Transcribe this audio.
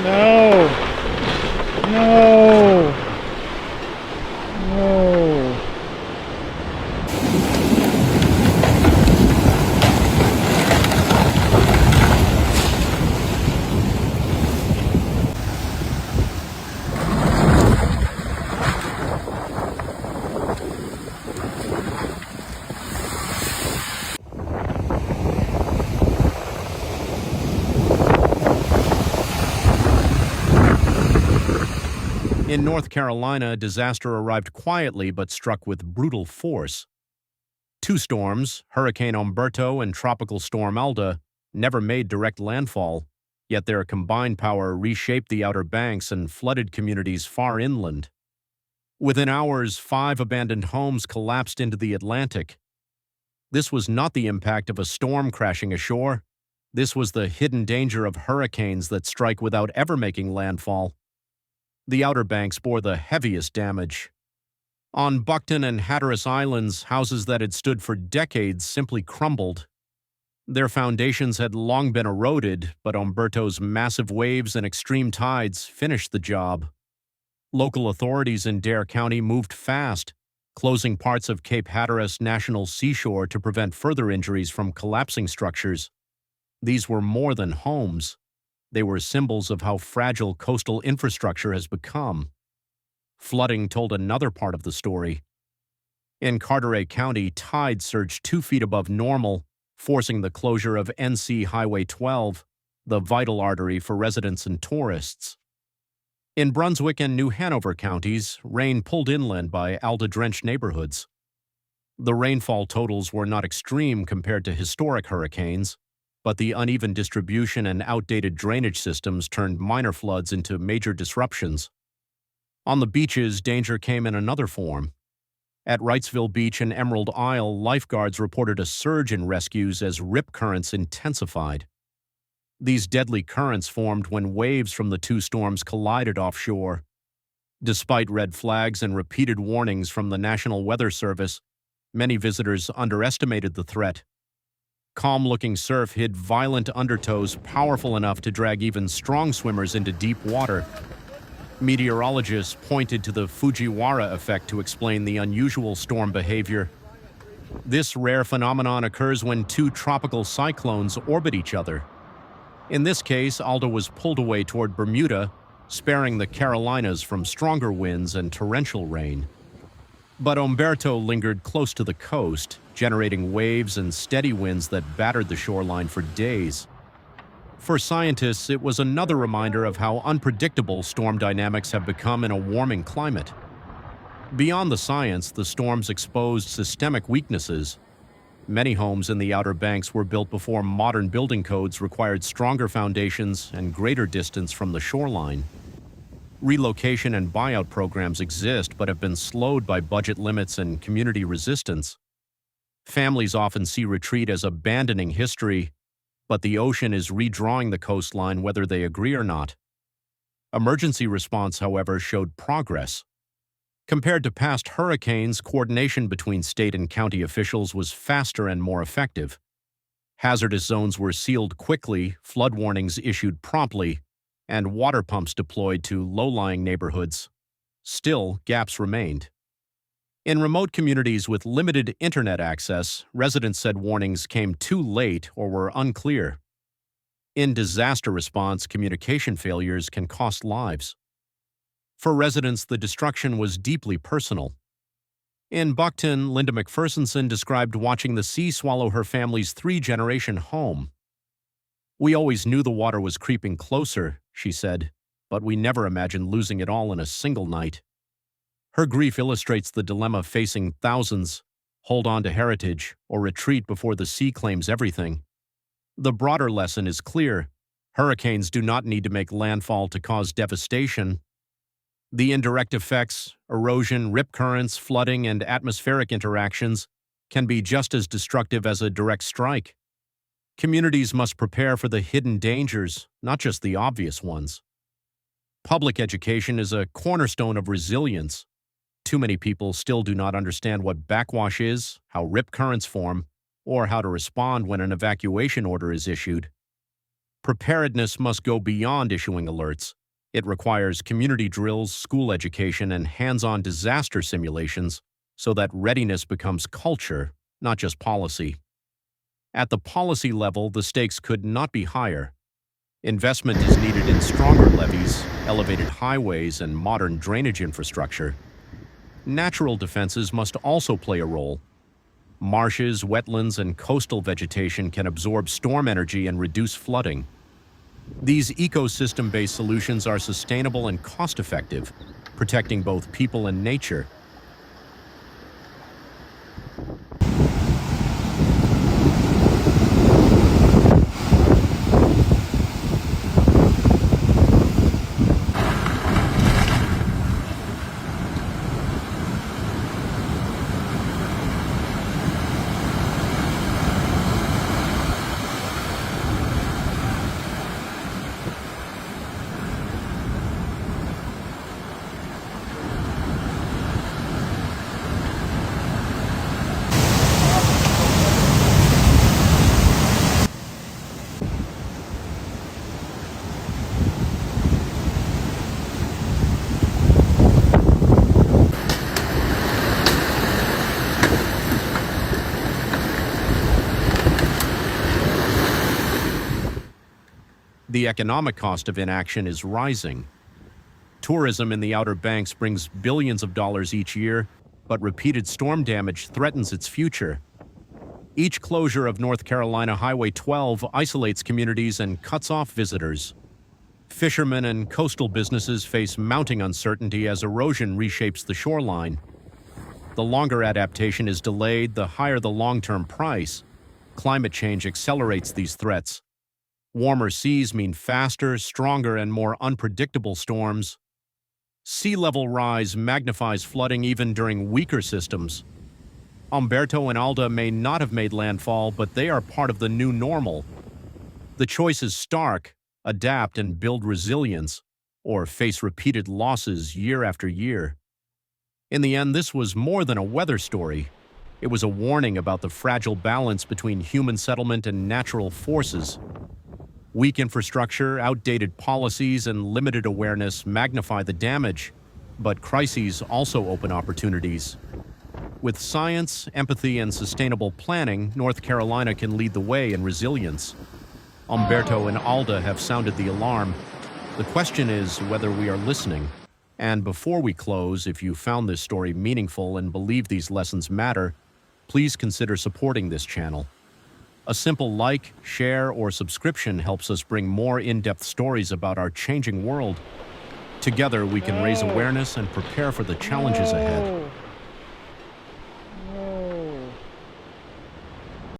No! No! No! In North Carolina, disaster arrived quietly but struck with brutal force. Two storms, Hurricane Umberto and Tropical Storm Alda, never made direct landfall, yet their combined power reshaped the Outer Banks and flooded communities far inland. Within hours, 5 abandoned homes collapsed into the Atlantic. This was not the impact of a storm crashing ashore. This was the hidden danger of hurricanes that strike without ever making landfall. The Outer Banks bore the heaviest damage. On Buckton and Hatteras Islands, houses that had stood for decades simply crumbled. Their foundations had long been eroded, but Umberto's massive waves and extreme tides finished the job. Local authorities in Dare County moved fast, closing parts of Cape Hatteras National Seashore to prevent further injuries from collapsing structures. These were more than homes. They were symbols of how fragile coastal infrastructure has become. Flooding told another part of the story. In Carteret County, tides surged 2 feet above normal, forcing the closure of NC Highway 12, the vital artery for residents and tourists. In Brunswick and New Hanover counties, rain pulled inland by Alda-drenched neighborhoods. The rainfall totals were not extreme compared to historic hurricanes, but the uneven distribution and outdated drainage systems turned minor floods into major disruptions. On the beaches, danger came in another form. At Wrightsville Beach and Emerald Isle, lifeguards reported a surge in rescues as rip currents intensified. These deadly currents formed when waves from the two storms collided offshore. Despite red flags and repeated warnings from the National Weather Service, many visitors underestimated the threat. Calm-looking surf hid violent undertows powerful enough to drag even strong swimmers into deep water. Meteorologists pointed to the Fujiwara effect to explain the unusual storm behavior. This rare phenomenon occurs when two tropical cyclones orbit each other. In this case, Alda was pulled away toward Bermuda, sparing the Carolinas from stronger winds and torrential rain. But Umberto lingered close to the coast, generating waves and steady winds that battered the shoreline for days. For scientists, it was another reminder of how unpredictable storm dynamics have become in a warming climate. Beyond the science, the storms exposed systemic weaknesses. Many homes in the Outer Banks were built before modern building codes required stronger foundations and greater distance from the shoreline. Relocation and buyout programs exist but have been slowed by budget limits and community resistance. Families often see retreat as abandoning history, but the ocean is redrawing the coastline whether they agree or not. Emergency response, however, showed progress. Compared to past hurricanes, coordination between state and county officials was faster and more effective. Hazardous zones were sealed quickly, flood warnings issued promptly, and water pumps deployed to low-lying neighborhoods. Still, gaps remained. In remote communities with limited internet access, residents said warnings came too late or were unclear. In disaster response, communication failures can cost lives. For residents, the destruction was deeply personal. In Buckton, Linda McPhersonson described watching the sea swallow her family's 3-generation home. "We always knew the water was creeping closer," she said, "but we never imagined losing it all in a single night." Her grief illustrates the dilemma facing thousands: hold on to heritage or retreat before the sea claims everything. The broader lesson is clear: hurricanes do not need to make landfall to cause devastation. The indirect effects, erosion, rip currents, flooding, and atmospheric interactions, can be just as destructive as a direct strike. Communities must prepare for the hidden dangers, not just the obvious ones. Public education is a cornerstone of resilience. Too many people still do not understand what backwash is, how rip currents form, or how to respond when an evacuation order is issued. Preparedness must go beyond issuing alerts. It requires community drills, school education, and hands-on disaster simulations so that readiness becomes culture, not just policy. At the policy level, the stakes could not be higher. Investment is needed in stronger levees, elevated highways, and modern drainage infrastructure. Natural defenses must also play a role. Marshes, wetlands, and coastal vegetation can absorb storm energy and reduce flooding. These ecosystem-based solutions are sustainable and cost-effective, protecting both people and nature. The economic cost of inaction is rising. Tourism in the Outer Banks brings billions of dollars each year, but repeated storm damage threatens its future. Each closure of North Carolina Highway 12 isolates communities and cuts off visitors. Fishermen and coastal businesses face mounting uncertainty as erosion reshapes the shoreline. The longer adaptation is delayed, the higher the long-term price. Climate change accelerates these threats. Warmer seas mean faster, stronger, and more unpredictable storms. Sea level rise magnifies flooding even during weaker systems. Umberto and Alda may not have made landfall, but they are part of the new normal. The choice is stark: adapt and build resilience, or face repeated losses year after year. In the end, this was more than a weather story. It was a warning about the fragile balance between human settlement and natural forces. Weak infrastructure, outdated policies, and limited awareness magnify the damage, but crises also open opportunities. With science, empathy, and sustainable planning, North Carolina can lead the way in resilience. Umberto and Alda have sounded the alarm. The question is whether we are listening. And before we close, if you found this story meaningful and believe these lessons matter, please consider supporting this channel. A simple like, share, or subscription helps us bring more in-depth stories about our changing world. Together, we can raise awareness and prepare for the challenges ahead.